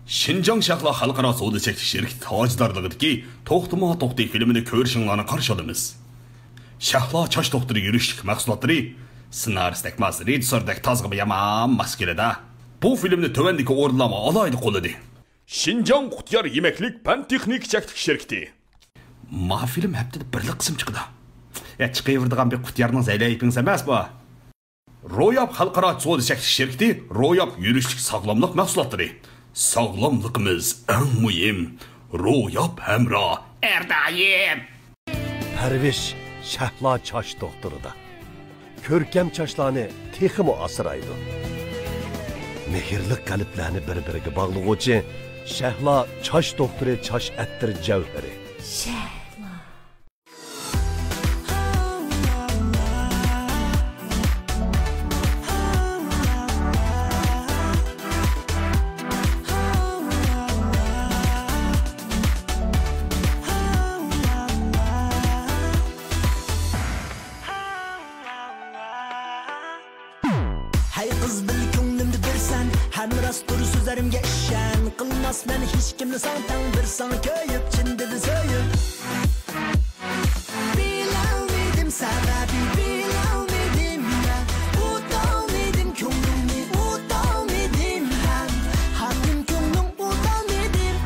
Шинжаң Шахла халқара сауда шеркет таждарлығыдaki Тоқтыма Тоқти filmini көрішіңланы қаршы алымыз. Шахла чаш тоқтыры yürüşlük mahsulatları ssenarist ekmez, rejissördek tazgı bir yaman maskelede. Bu filmni tövendeki orlama alaydı koladı. Шинжаң Құтияр yemeklik pen texnik çektik şirketi. Ma film hepte de birlik kısım çıkıdı. Çıkıvırdıgan bir Құтиярның zəyle ipiniz emas bu. Royab halqara sağda şekil şirketi, Royab yürüşlük sağlamlık mahsulatları. Sağlamlığımız en mühim. Royab hemra erdayim. Perviş Şahla çaş doktoru da. Körkem çaşlarını teximi asıraydı. Mehirlik kaliplerini birbirine bağlığı Şahla çaş doktoru çaş ettir cevheri. Sözlerimge işen Kılmaz ben hiç kimle santan bir sana köyüp çindedi söyüp Bilmedim sebebi bilmedim ben Utanmedim könlümü utanmedim ben Hakim könlüm utanmedim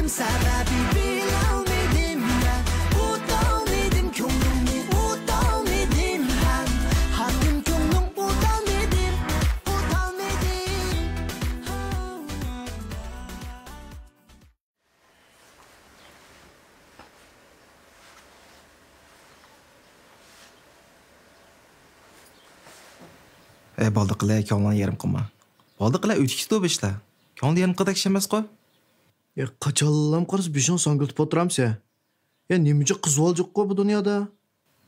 sebebi bilmedim ben Utanmedim könlümü utanmedim ben Hakim könlüm utanmedim Baldıqlar könlan yerim qılma. Baldıqlar ötkisi bişla. Könlan yerim qıdak şemas qoy. Qaçallam qarız bişon sangıltıp oturamsa. Nemice qız olacak qoy bu dünyada?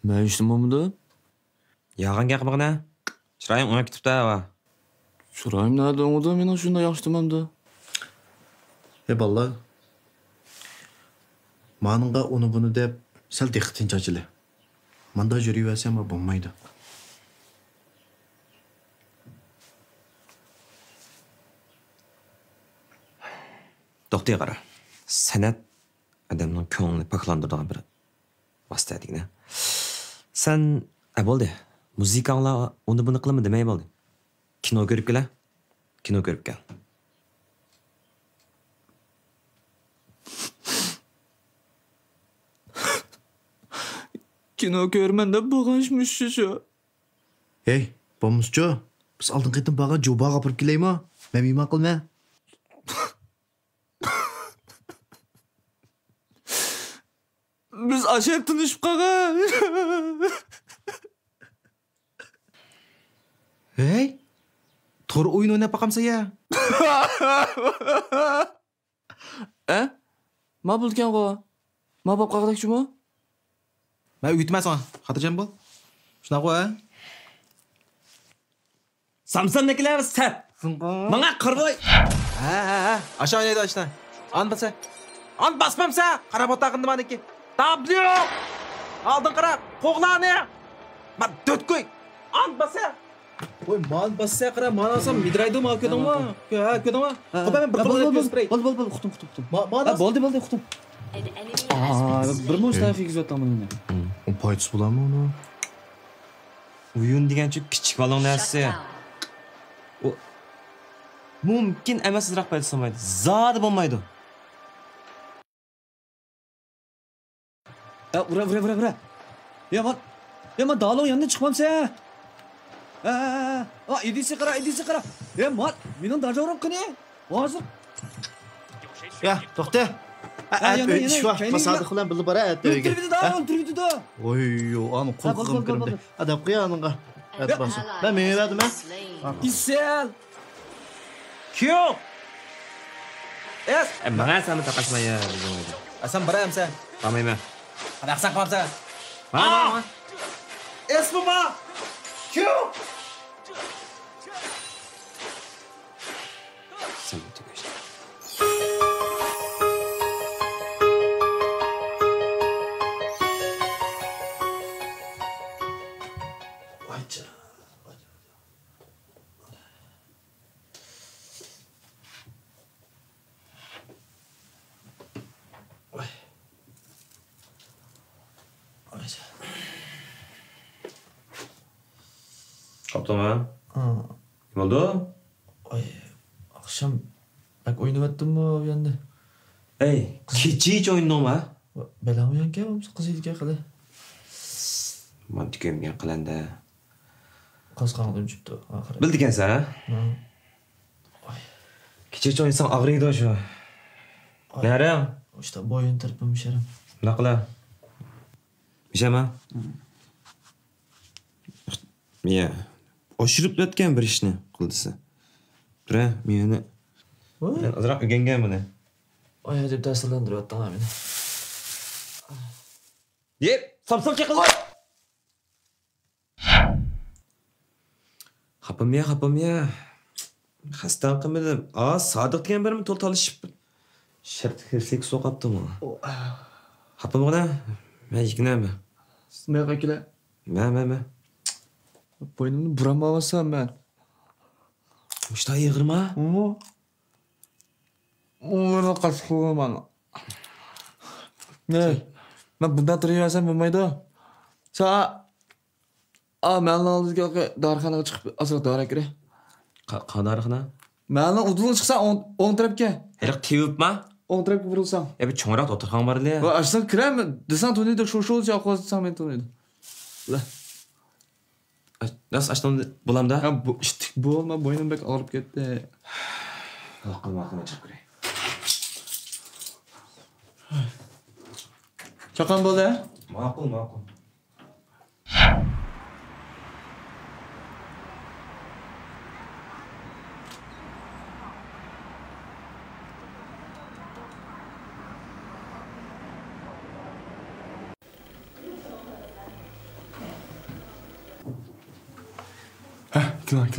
Ben iştimamda. Yağan gaq bana. Çırayım ona kitipta va. Çırayım nerede onu da men şunda yaxşıtimamda. Balla. Manınğa onu bunu dep sal diqqatin çaçılı. Manda yürüyversem bo'lmaydi. Doktor qara. Sanat adamning ko'nglini poklandıradigan bir vosita deydi. Sen bo'ldi. Muzikanglar uni buni qilma demay bo'ldi. Kino ko'rib kel. Kino ko'rib kel. Kino görmen de bağışmış şu. Hey, bomuzcu. Biz aldın qetin bağa joba qapırıp keleymi? Men iman qilma. Biz aşağı tanışıp qağa. Hey. To'g'ri o'yin o'ynab boqamsa ya. Ma bo'lgan qo. Ma bo'lib qaqdakchimi? Men uyutmasan. Xotirjam bo'l. Shuna qo'y. Samsannikilar sap. Menga qirvoy. Ha. Aşağı oynaydi ashna. An basa. An basmamsa qarab o'taqindi meniki. Tablio. Aldın qara. Qo'g'lani. Men dötkoy. An basa. Oy, man bassa qara, man alsam midraydim olib ketdingmi? Ha, ketdingmi? Xo'p, men bir qilib spray. Bol, uqdim. Bo'ldi, uqdim. Bir mustaf egizotdim buni. O payçıs bulamı onu? Uyun degancha kichik balon narsa. O mumkin emasroq payt olmaydi. Zodi bo'lmaydi. Ura. Ya man dağlığın yanına çıkmamsa. İdisi qara. Ya man, mening dajavrim qani? Hozir. Ya, to'xta. İş var. Masadık bilan bilib bora aytdi. O'ltiribdi da. Oy, onu qo'rqib kirdi. Adab qo'yaningga. Aytmasin. Ben meyradim ha. İsel. Kim? Es, mana seni taqashmaya. Asan boramsan. Qamayman. Qanaqa saqlamsan? Ha? Esma! Kim? Sen tugaysan. Vaycha. Qoptimi? Kim oldu? Ay, akşam bak oynavatdimmi bu endi. Ey, kecha o'yindingmi? Balam uyangan, qiz yetgan qila. Men tugamgan qilanda. Qozqoqdim chipdi, oxiri. Bildi ekansan, ha? Kecha o'yinsang og'riydi shu. Naram, İşte boyun tırpım şerim. nima qila? Mishama? Ya, oshirib yotgan bir ishni qildisi. Tura, meni. Men ozroq o'rgangan buni. Ay deb ta'sirlantiryapti meni. Yep, samsam qilib. Xapamya. Xastan qilmadim. Sodiq degan birim to'l talishib. Shart kirsak so'qaptimi? Xapamgina. Men yig'nami. Nima qilay? Ma. Boynumni buramavsam ben. Mushta yig'irma. O'g'ri qasqo'm mana. Ne? Men bundan turaversam bo'lmaydi. Meni oldimga dorixonaga chiqib, ozroq dori kerak. Qanarxina? Meni udul chiqsa o'ng tarafga. Haliq tevibma? O'ng tarafga burilsam. Bir cho'ngroq o'tirgan borli. Va ashdan kiram, desam to'niydi, shu yoqosam men to'niydi. La. Nasıl açtım bulamda? Ha bu işte bu olma boynum bek ağrıp gitti. Aklıma çık buraya. Çakan böyle? Makul. Kılan.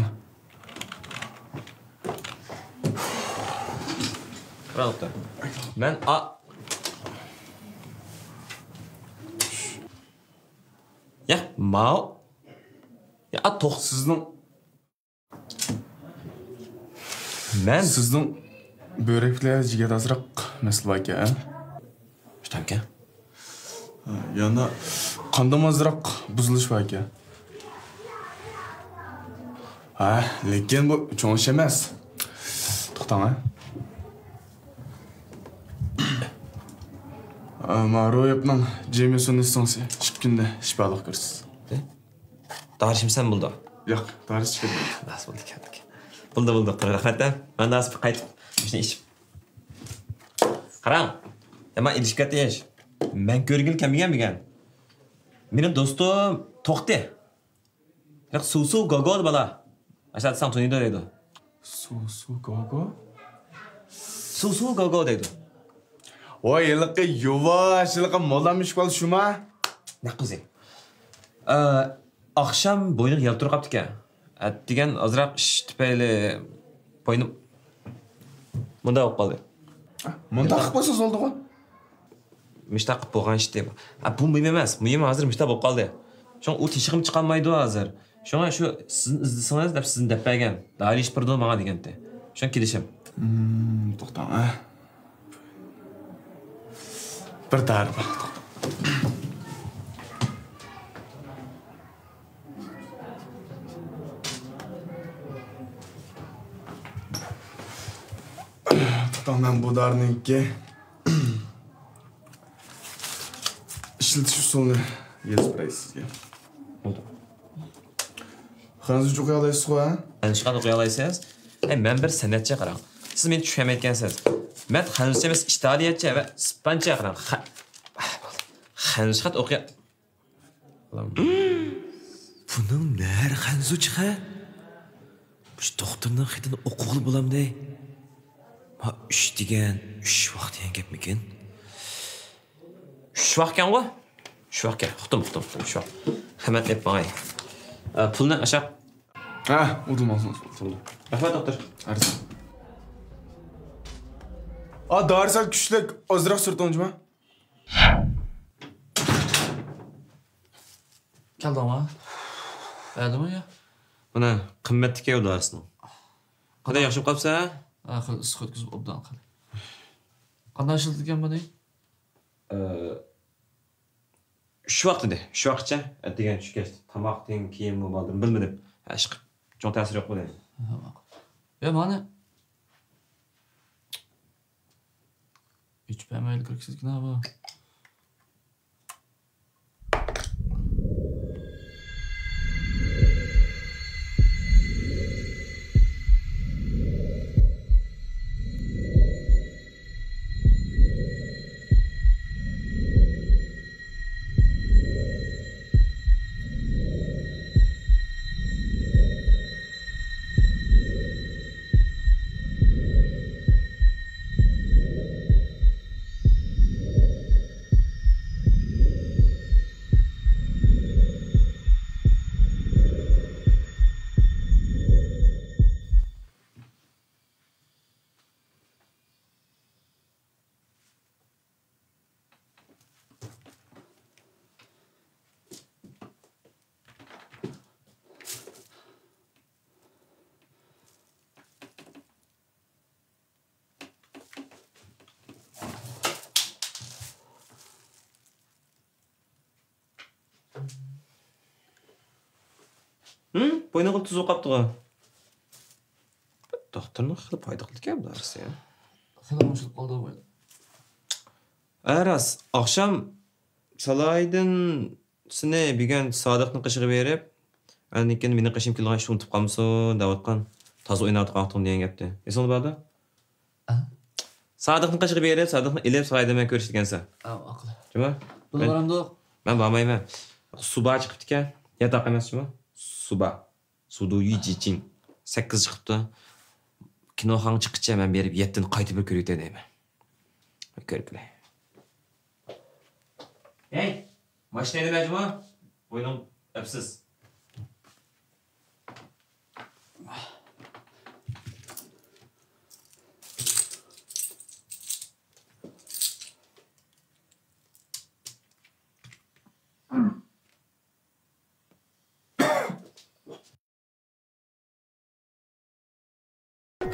Rahatla. Ben Ya mal. Ya to'q. Sizning böreklarga azroq masala ekan. Shtamka. Yana qandam azroq buzilish bor ekan. Lekin bu cho'ng ish emas. To'xtang, ha. Maroyevning Jameson'ning istansiya 2 kunda shifoliq ko'rsiz. Darishim sen buldu. Yo'q, dorish chiqadi. Nasıl buldu kendik? Buldu. Rahmat. Ben nasıl qaytib ishni ish. Qarang. Ama ilişkat deyish. Men ko'rgil kelmagan. Mening do'stim to'xti. Yo'q, suv gogol bala. Aşağı san Tony'da dedi. Suv gogo. Suv gogo dedi. Voy, yiliqqa yuvash, yiliqqa mollamış qol shuma. Ne qizi? Akşam boynuq yaltırib qapti ekan. Degan azroq ish tufayli boynim bunda bo'lib qoldi. Bunda qilib qo'ysangiz oldi-ku. Mishta qilib bo'lgan ish deb. Bu muhim emas. Muhim hozir mishta bo'lib qoldi. Şu o teshig'im chiqolmaydi hozir. Şuna şu sizin izlesanız da sizin depagan. Daha iş pırdı bana degende. Şu an kilişim. To'xtang, ha. Bir darba. To'xtang, men bu darniki ishlatish usulini yozib beray sizga. Oldu. Hangi çok yalayısın ha? Ben çıkan okuyalaysanız, ben bir sanatçı qarang. Siz meni tushunmayotgansiz. Men hanuzcha emas, ishtaliyatcha va ispancha qarang. Hanuzchat o'qiy. Buning nari hanuzcha? Bu doktorning xitini o'qig'il bo'lamday. Ha, 3 degan 3 vaqt degan gapmikin? Shu vaqtkan qo'y. Shu vaqtga. Uqdim. Shu. Xizmat deb qo'y. Pulni ashaq. Ha, udum olsun. Rahmat doktor. Arzu. Darsal güçlük azırak sürdü oncuma. Keldingmi? Bo'ldimi yo? Mana qimmatli kev dorisini. Qanday yaxshi qolibsa? Xil issiq o'tkazib obdan qil. Qanday ishildigan buni? Shu vaqtida, shu vaqtcha degan tushgach, tomoqning kiyim bo'ldim bilmadim. Ashq jon ta'sir yo'q bo'ldi. Ya mana hiç beğenmeyeli kırıksızgın abi. Boynu tuzuq qaptığı. Doktorning xil foyda qilgan darsi. Xilomchilik qoldi bo'ldi. Aras, akşam salaydın sine bigen Sadıqning qishig'i berib, anikin meni qishim kelgan shu unutib qolmsin, davatqan. Toza o'ynatib qaqtim degan gapdi. Esingda borda? Sadıqning qishig'i berib, Sadıqni ilib Salaydan ko'rishgansan. Aql. Nima? Buni boramdi. Men bormayman. Suba chiqibdi ekan. Yatoq emasmi? Suba. Sudu yijichin 8 chiqibdi. Kinoxon chiqqicha men berib 7 ni qaytib bir ko'rib deyman. Ko'rib. Hey, mashinani berjimi? Bo'ynim apsiz.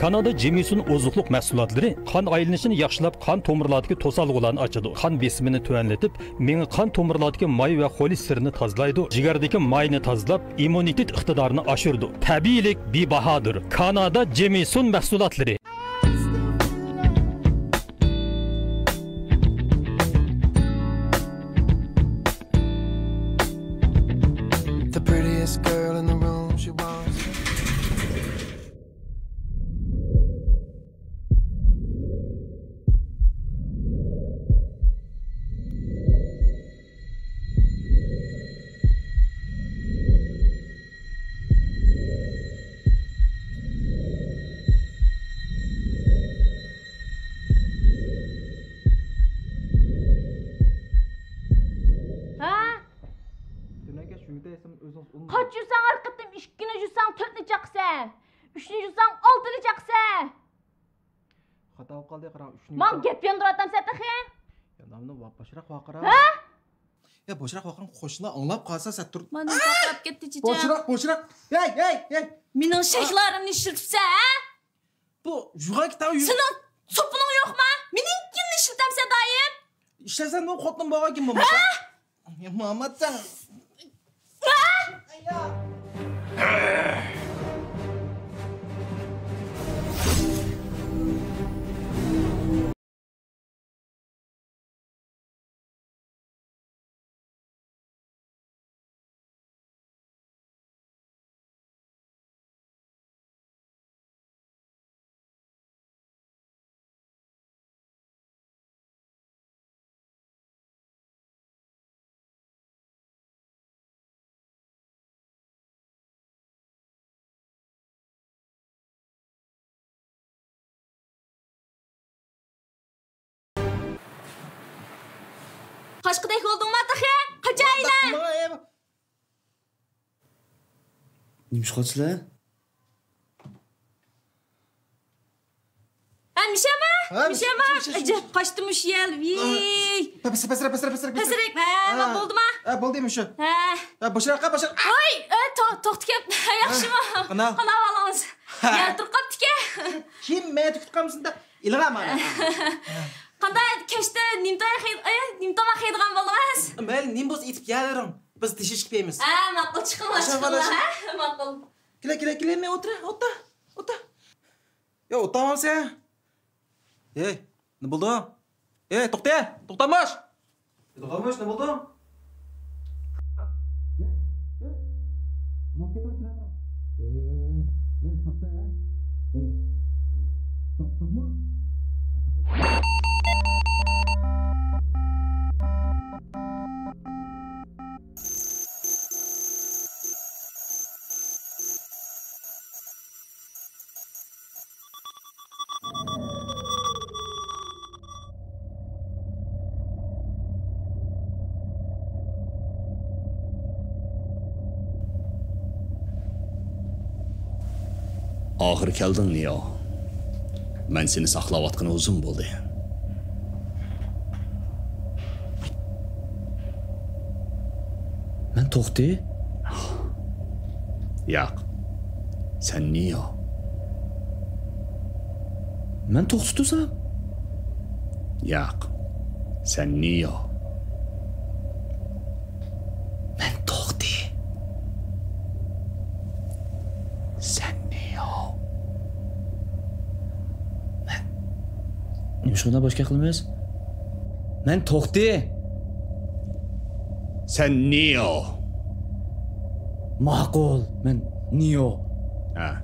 Kanada Jamieson ozuqluq mahsulotlari qon aylanishini yaxshilab, qon tomirlaridagi to'salg'ularni ochadi. Qon besimini tuvanlatib, meni qon tomirlaridagi may va xolesterinni tozalaydi. Jigardagi mayni tozalab, immunitet iqtidorini oshirdi. Tabiiylik bebahodir. Kanada Jamieson mahsulotlari. The prettiest girl in the room, she wants. Kaç yüzsen arkadaşım, 2 yüzsen 4 çaksa, 3 yüzsen 6 çaksa. Xato qildi, qara 3 Man gap yondiryapsam sen taxi. Ya namni boshroq vaqira. Ha? Ya boshroq vaqirni qo'shnilar anglab qolsa sat tur. Mana to'xtab ketdi chicha. Boshroq. Hey. Mening shayxlarimni ishiltsa, ha? Bu juğan kitob. Sening so'pining yo'qmi? Mening kimni ishiltamsa doim? Ishlasan men xotin bog'a kim bo'lmasa? Ya Muhammadsan. Kaşkıdek oldun mu atık ya? Kaçayla. Neymiş kaçla? Mişema. Acayip kaçtımış yel. Pesirek. Ben oldu mu? Boldu mu şu? Başarak. Oy, toxtu kep. Yaxşı mı? Qana balans. Ya tur qaptı ke. Kim me tutqamsın da ilgam ana. Qanday keşte nimtama xeydigan bolmaz. Mel nimbos itip gelirim. Biz tişiş gitmeymiz. Maqul chiqilmas. Maqul. Kile ne otur. Yo otamam sen. Ne buldu? Toxtamış. Ne buldu? Ahır keldin Neo. Ben seni saklavatqını uzun buldu. Ben toxtu? Yo'q. Sen Neo. Ben toxtutsam? Yo'q. Sen Neo. Ben toxtu. Sen Neo. Neymiş ona başka qilmaymiz? Ben toxtu. Sen Neo. Ma'qul. Men Neo. Ha.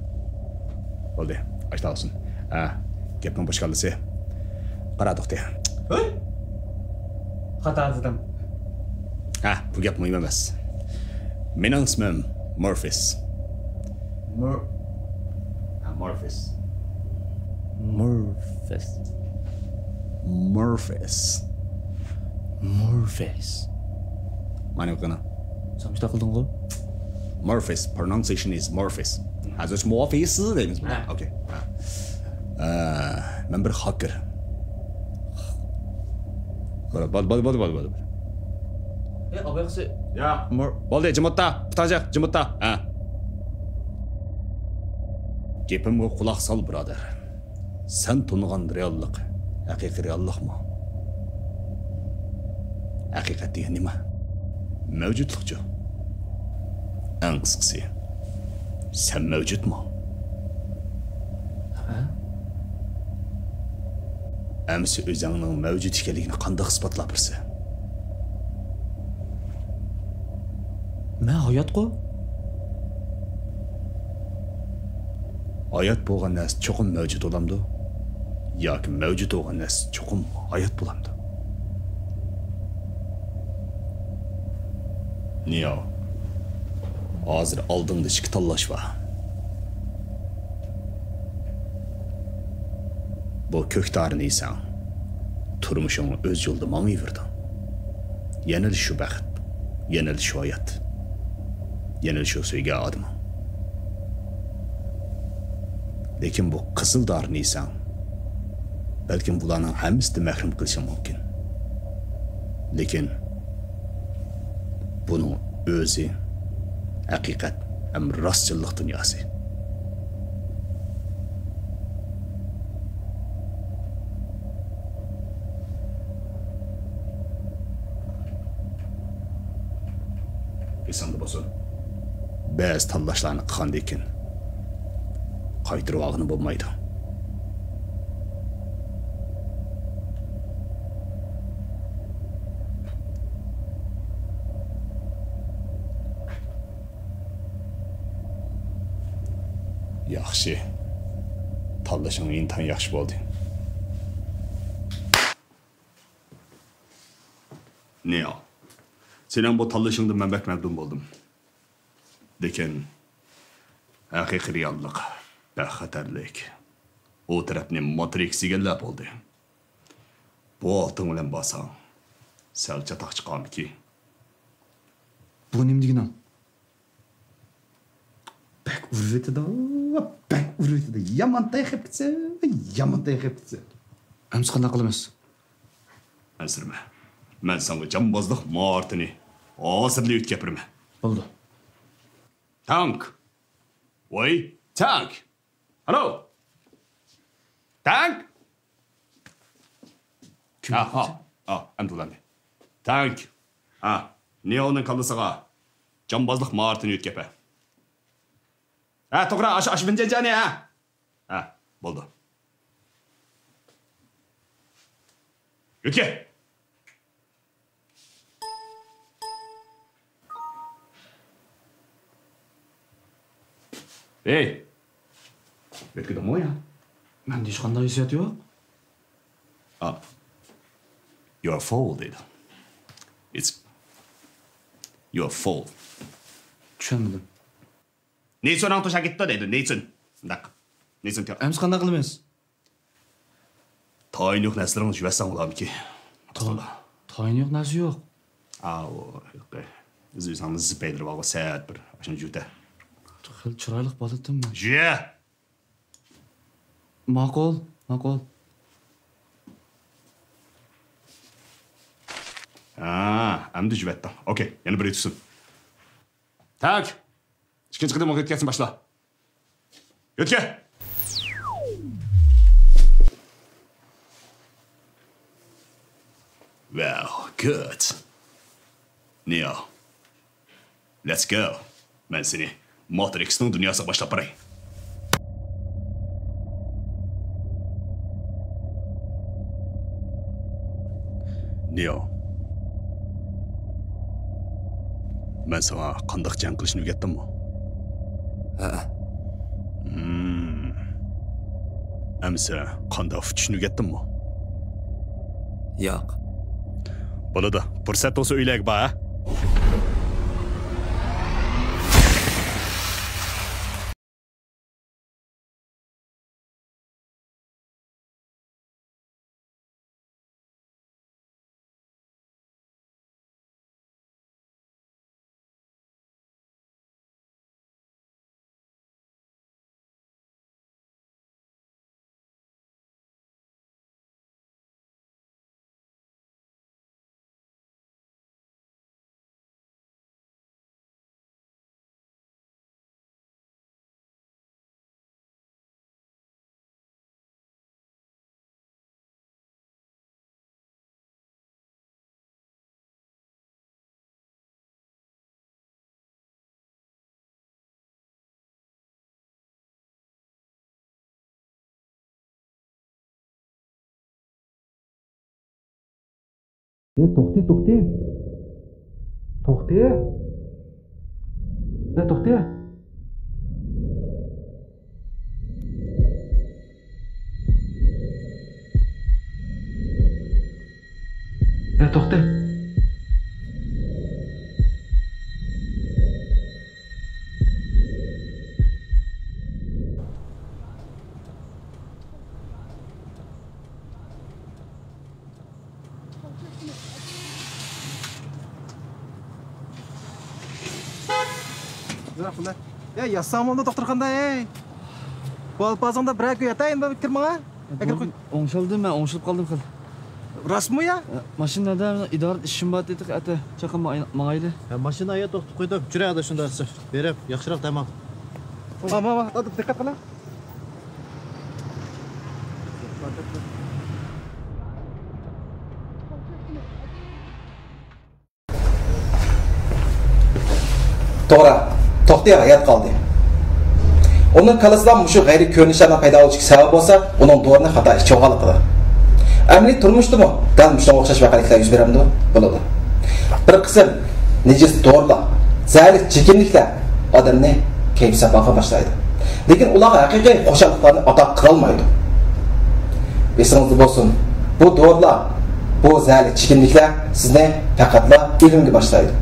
Bo'ldi. Açta olsun. Ha. Gapning boshqalisi. Qara to'xta. Xato dedim. Ha, bu gap muhim emas. Mening ismim Morphis. Morphis. Mana qana. Samishta qilding ku? Morphis. Pronunciation is Morphis. Hazır Morphis deymiz buna. Okay. Men bir hacker. Bo'ldi. Abaqsi. Ya. Bo'ldi, jimotda. Putajaq, jimotda. Ha. Gepimga quloq sol, birodar. Sen tungan reallik, haqiqiy reallikmi? Haqiqat degan nima? Mavjudlikchi. Eng qisqasi. Sen mavjudmi? Amsi o'zingning mavjud ekanligini qanday isbotlab birsi? Men hayot-ku. Hayat bo'lgan narsa cho'qim mavjud bo'lamdi yoki mavjud bo'lgan narsa cho'qim hayot bo'lamdi? Neo. Hozir oldingda ikki tanlash bor. Bu ko'ktarni esan. Turmushingni o'z yo'lida mangayverding. Yenilish shu baxt, yenilish shu hayot. Yenilish shu sevgan odam. Lekin bu qizil darni esan. Balkim bularning hammasini mahrum qilishi mumkin. Lekin buning o'zi haqiqat ham rostchilik dunyosi. Esanda bo'lsin. Ba'zi tanlashlarni qilgan ekan. Qaytirib olg'ini bo'lmaydi. Yaxshi. Tanlashing intan yaxshi bo'ldi. Neo. Senin bu tanlashingdan men bak memnun bo'ldim. Lekin haqiqiy reallik xatarlik. O tarafni Matrix egallab oldi. Bu oltin bilan bosang, Sal çataq chiqqanmiki. Bu nima degani? Bak urvetida, bak urvetida. Yomon tayqib ketsa, yomon tayqib ketsa. Amsi qanday qilamiz? Ansirma. Men senga jambozlik mahoratini hozirli o'tkazibman. Bo'ldi. Tank. Voy, tank. Hallo. Tank. Amdullah. Tank. Neo'ning kallasiga jambozlik mahoratini o'tkazibman. To'g'ri, ash binjani, bo'ldi. O'tga. Hey. O'tga domay ya. Menda hech qanday hissiyat yo'q. You're full, dedi. You're full. Tushunmadim. Neyson to'shak ketdi dedi, Neyson. Ndaq. Neyson tyo. Amsi qanday qilamiz? Toyin yo'q narsalarni juvasan bo'lamiki. Toyin yo'q narsa yo'q. Okay. O'zingizning zipaydir bor, saat bir, shuni juda. Xil chiroyli bo'ladimi? Juya. Ma'qul. Endi juvatdan. Okay, yana bir etsin. Tak. İkinci qadam o'tkazsin boshla. O'tga. Well, good. Neo. Let's go. Men seni Matrix'ning dunyosiga boshlab boray. Neo. Men sana qanday jang qilishni o'rgatdimmi? Amsa qanday futishni o'rgatdimmi? Yo'q. Bo'ladi. Fursat bo'lsa o'ylaylik ba. To'xta. To'xta. To'xta. Яссамолда тоқтырғанда, Балпазыңда бір әкі ятайын ба біткір маңа? Оңшылдым, мен оңшылып қалдым қыл. Рас мı ya? Машинада идарат işim бар дедік, әті чақын маңайлы. Машинaya тоқтып қойдық, жүрек ада шындағысы. Беріп, яқшырақ тамақ. Мама, дикkat қыла. To'g'ri, to'xtay hayot qoldi. Onun kalasidan şu gayri ko'rinishlardan paydo bo'lishiga sabab bo'lsa, uning do'rini xato ichib olganligidir. Amaliy turmushdami? Dal shunga o'xshash voqealar yuz beramdi, bo'ladi. Bir qism nejis to'g'rilar, zaif chekimliklar odamni kayfsabaga boshlaydi. Lekin ular haqiqiy qo'shaliqlarni ato qila olmaydi. Esingizda bo'lsin, bu to'g'rilar, bu zaif chekimliklar sizni faqatla ilmga boshlaydi.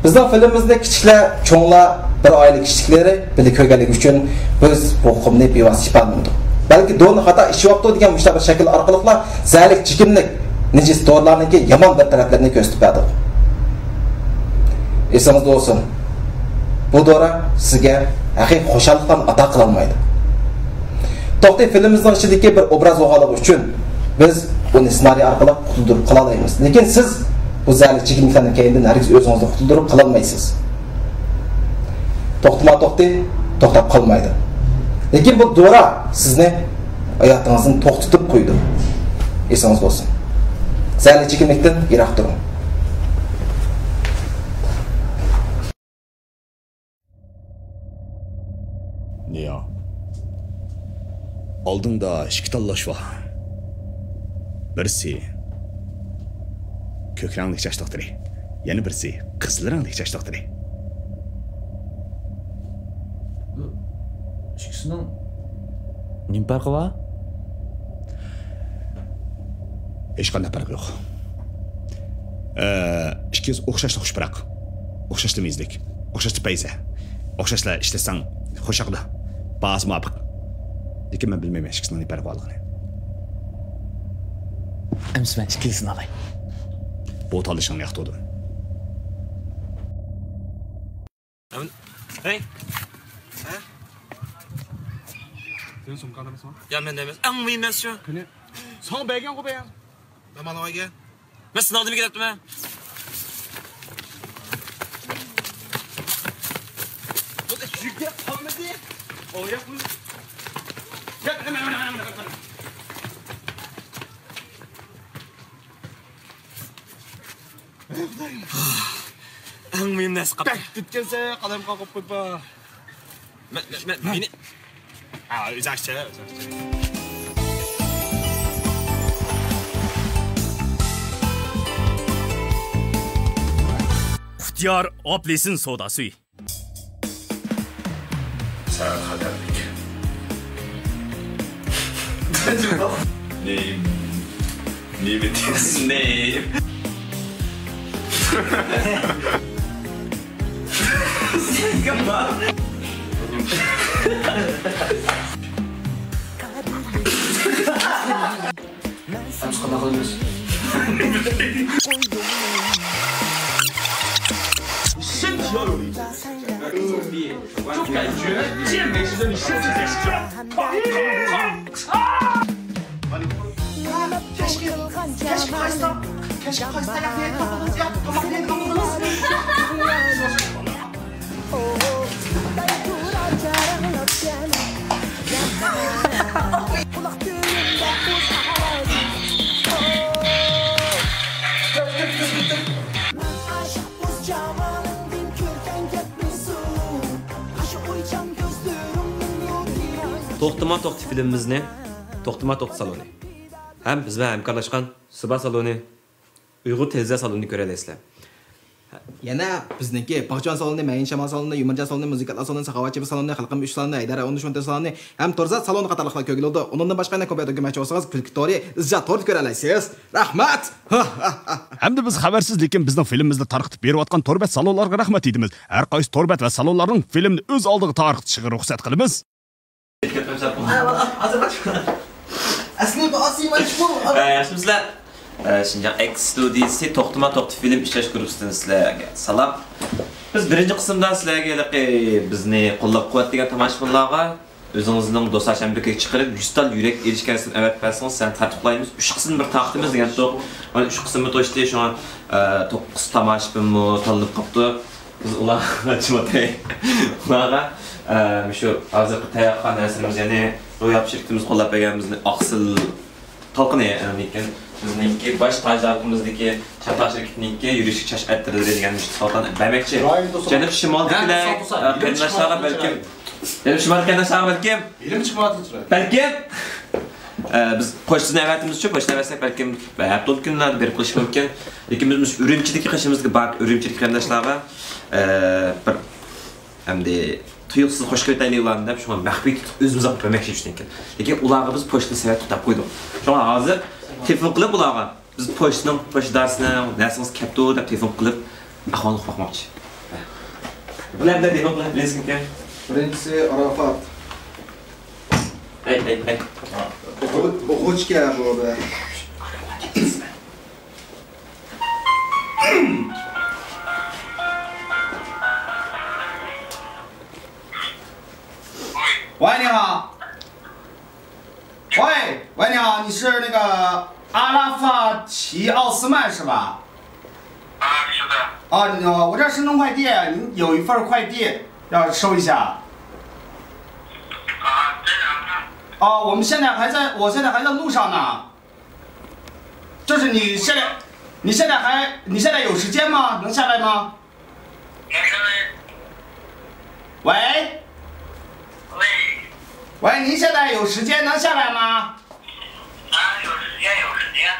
Bizning filmimizda kichiklar, cho'nglar, bir oila kichikleri birga ko'rganligi uchun biz bu huquqni bevosita ifodalaymiz. Balki do'ni xato ish vaqti degan mushtabiq shakl orqali zalik chekimlik necis doğrularınki yaman bir taraflarını gösterdik. Esinizde olsun. Bu doğru sizge haqiqiy xo'shallikdan ato qilolmaydi. To'xtay filmimizning ichidagi bir obraz o'g'aligi uchun biz uni ssenariy orqali qutuldirib qila olamiz. Lekin siz bu zali chekimliklarni keyindan hargiz o'zingizni qutuldirib qila olmaysiz. To'xtab qolmaydi. Lekin bu doğru sizni hayotіңizdan to'xtatib qo'ydi. Esinizde olsun. Zali chekimlikdan yiroq turing. Ya. Aldığında iki tallaş var. Birisi kök ranglik çaş doktoru. Yani birisi kızıl ranglik çaş doktoru. İkisinin ne farkı var? Hiç qanday farkı yok. İkisi o'xshashli xushbiroq. O'xshashli mezlik, o'xshashli payza. O'xshashli ishlasang xo'shaqli. Bazı muvafiq. Lekin men bilmayman ikkisining ne farqi borligini. Ems ben ikkilisini alayım. Bu talışın yaxşı oldu. Hey. Ha? Senin sumkanda mısın? Ya men demez. En mühim mesele. Kene. Son belgen ko beyan. Ben bana gel. Ben sınavda gidip mi? Bu da şükür kalmadı. O yapmış. Gel hemen. En mühim nes kapı. Bek ditkense kalem kalkıp koypa. Beni... Uzakça. İhtiyar Oblis'in sodası. Sen kaderlik. Neyim? Ne bitiyorsun? Neyim? Yapma. Sen kana kalıyorsun. Keşke kaysa yapmayı kapıdınız ya. Tamam neydi kapıdınız? To'xtama to'xti filmimizni To'xtama to'xti saloni. Hem biz bilan hamkorlashgan Suba saloni, Uyg'ur televizor salonini ko'rasizlar. Yana bizniki Baqjon saloni, Mayin Shamal saloni, Yumarja saloni, Muzikatlar saloni, Saxovatchi saloni, Xalqim 3 saloni, Aydara 13 saloni ham To'rzat saloni qatorliqlar ko'rildi. Undan boshqa yana ko'paytirib ko'rmoqchi bo'lsangiz, Clicktory ijodkor ko'ra olasiz. Rahmat. Hamda biz xabarsiz lekin bizning filmimizni tarqitib berayotgan To'rbat salonlarga rahmat deymiz. Har qaysi To'rbat va salonlarning filmni o'z oldiga tarqitishiga ruxsat qilamiz. Asli bu asli majbur. Sizlar Şinjan X Studiyasi To'xtama to'xti film ishlash guruhidan sizlarga salom. Biz birinchi qismda sizlarga bizni qo'llab-quvvatlagan tomoshabinlarga o'zingizning do'stlarga chiqarib 100 tal yurak erishgansiz avat bersangiz sen tartiblaymiz. 3 qism bir taqdimiz degan to'q. Mana 3 qismni to'shdi shu 9 tomoshabinmi tanlab qopdi. Biz ularga chimotay. Ularga shu hozirgi tayyorlagan narsamiz ya'ni ro'yab shirkatimiz qo'llab berganimizni oqsil talqini ekan. Bizniki baş tajlarimizdagi Chapaq shirkatininki yurishga chash ayttiradi degan so'zdan bermoqchi. Janub shimoldagilar qarindoshlarga balkim Janub shimol qarindoshlarga balkim Elim chiqmayapti turadi. Balkim biz qo'shni avatimiz uchun qo'shni avatsak balkim hafta kunlarda berib qilish mumkin. Lekin biz Urumchidagi qishimizga bak Urumchilik qarindoshlarga bir hamda tuyuqsiz xo'sh ko'tayliklarni deb shuni maxfiy o'zimiz olib bermoqchi ekan. Lekin ularga biz pochta savat tutab qo'ydik. Shuna hozir telefon qilib ularga biz pochtaning darsini narsangiz kapto deb telefon qilib ahvolni qo'ymoqchi. Bularda telefon bilan bilesizmi? Birinchisi Arafat. Hey. O'quvchiga bu. 喂，你好，你是那个阿拉法奇奥斯曼是吧？啊，是的。啊，我这是弄快递，您有一份快递要收一下。啊，这样啊。哦，我现在还在路上呢。就是你现在有时间吗？能下来吗？能下来。喂。喂，您现在有时间能下来吗？啊，有时间。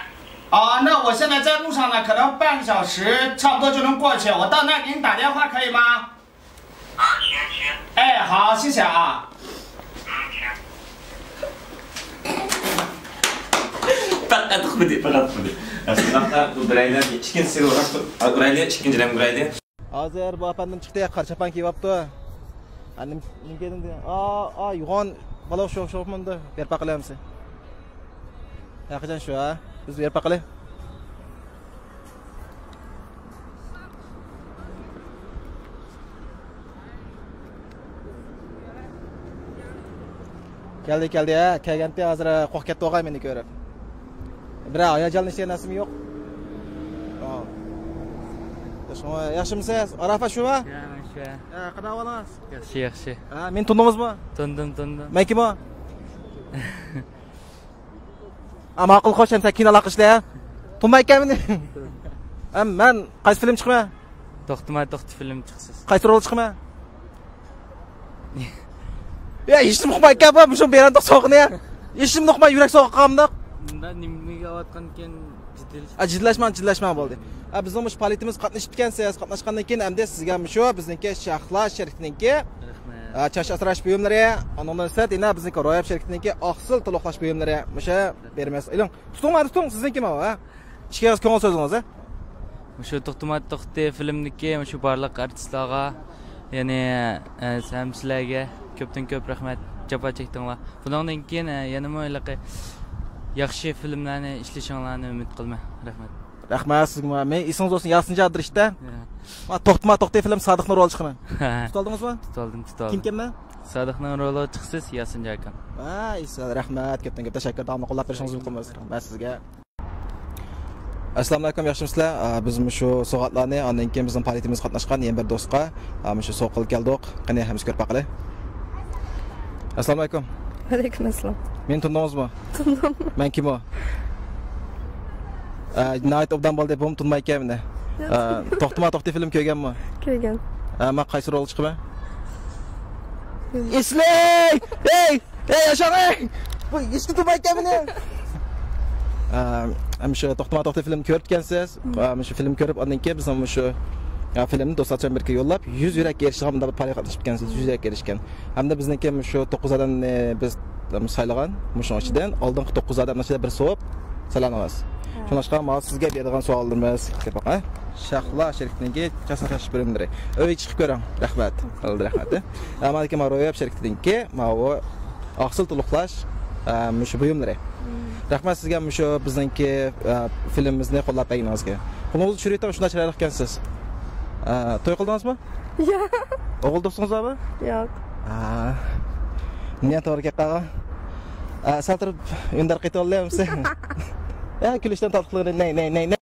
啊，那我现在在路上呢，可能半个小时差不多就能过去。我到那给你打电话可以吗？啊，行。哎，好，谢谢啊。فقط خودی. برایدن ikkinchisi ikkinchidan buraydi. Hozir bu apandim chiqdi, qarchapan kiyapti. Nim keldi. Yo'g'on baloq sho'xmanda berib baqilaymiz. Yaqindan shu, biz berib baqilay. Keldi, kelganda hozir qo'q ketdi o'g'ay meni ko'rib. Biroq hayajonli hech narsim yo'q. Yaxshimisiz? Arafa shumi? Yaxshi. Qanaqa bo'lasiz? Yaxshi. Men tundingizmi? Tundim. Men kimmi? Ma'qul qo'shim kino laqishlar. Tunmay ekanmini. Men qaysi film chiqman? To'xtamay film chiqsiz. Qaysi rol chiqman? Ya ishim uqmay ekan, bu shu berandoq so'qni. Ishimni uqmay yurak so'qqanimda. Bunda nimaga otgan keyin jiddlashman bo'ldi. Bizning mush politimiz qatnashib ekansiz, qatnashgandan keyin hamda sizga shu bizningki Shahla sherikiningki chash asrash buyumlari, anondan sat ina bizningki ro'yab sherikiningki oqsil to'liqlash buyumlari musha bermas. Iling, tuting sizningkimi ha? Ishga ko'ngil so'zingiz. Mushu to'xti filmniki mushu barliq artistlarga, ya'ni sizlarga ko'p rahmat javob chekdinglar. Bundan keyin yana mo'ylaqi yaxshi filmlarni ishlashinglarni umid qilma. Rahmat. Rahmat sizga. Men esingiz bo'lsin, Yasin Jadirishda. To'xti film Sodiqning roli chiqaman. Tutaldingizmi? Tutoldim. Kimman? Sodiqning roli chiqsiz, Yasin Jakan. Rahmat, ko'p tashakkur. Davomli qo'llab berishingizni umid qilamiz. Rahmat sizga. Assalomu alaykum, yaxshimisizlar? Biz shu so'g'atlarni ondan keyin bizning politimiz qatnashgan yana bir do'stga shu so'qil keldik. Qani hamiz ko'rib baqilay. Assalomu alaykum. Alaykum assalom. Men tundingizmi? Tundim. Men kimmi? Night obdan bo'ldi, bum tunmay ekanmini. To'xti film ko'rganmi? Ko'rgan. Men qaysi rol chiqaman? Islay! Hey, yashang! Bu ishni tunmay ekanmini. Shu to'xti film ko'rib ekansiz. Shu film ko'rib ondan keyin biz shu filmni do'stlarcha birga yo'llab 100 yurakka erishganimda bir pariga qatnashib ekansiz, 100 yurakka erishgan. Hamda bizniki shu 9 odamni biz saylagan, shuning ichidan oldingi 9 odamning ichida bir so'p saylanamiz. Shuningdek, men sizga beradigan savollarimiz ko'p. Shahla sherikiningki jasarash bilimlari. O'y chiqib ko'ring. Rahmat. Rahmat. Amalga ro'yab sherikiningki, mana oqsil to'liqlash shu buyumlari. Rahmat sizga shu bizningki filmimizni qo'llab berganingizga. Buni tushirayotgan shunday chiroyli ekansiz. To'y qildingizmi? Yo'q. O'g'il do'stingizmi? Yo'q. Niye to'g'ri qilgan? Saltirib undar qayta olamsiz? Kulishdan tatliqligini ne